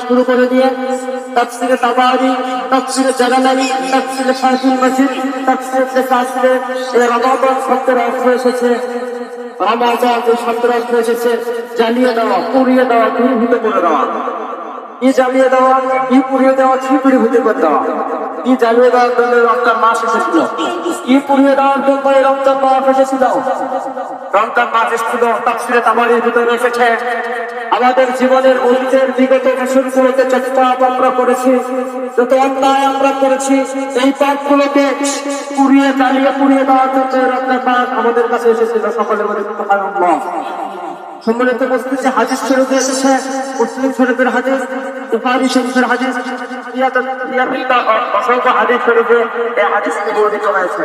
শুরু করে দিয়ে তাফসীরে তাবারি, তাফসীরে জালালানী, তাফসীরে ফাতুল মজিদ, তাফসীরে কাসিরে এই রমাদান শব্দের অর্থ এসেছে রমাদান, যে শব্দের অর্থ এসেছে জ্বালিয়ে দেওয়া, পুড়িয়ে দেওয়া, দূরীভূত করে দেওয়া। কি জ্বালিয়ে দেওয়া, কি পুড়িয়ে দেওয়া, কি দূরীভূত করে দেওয়া। কি জ্বালিয়ে দেওয়ার জন্য রমজান মাস এসেছিল, কি পুড়িয়ে দেওয়ার জন্য রমজান মাস এসেছিল। রমজান মাস এসেছিল তাফসীরে তাবারির ভিতরে এসেছে আমাদের জীবনের অতীতের বিগত বছরগুলোতে যত পাপ আমরা করেছি, যত অন্যায় আমরা করেছি, এই পাপগুলোকে পুড়িয়ে জ্বালিয়ে পুড়িয়ে দেওয়ার জন্য রমজান মাস আমাদের কাছে এসেছিল। সকলের মধ্যে সুবহানাল্লাহ। সম্মানিত উপস্থিতি, হাদিস শরীফে এসেছে, মুসলিম শরীফের হাদিস, বুখারী শরীফের হাদিস, অসংখ্য হাদিস শরীফে এই হাদিসটি বর্ণিত হয়েছে।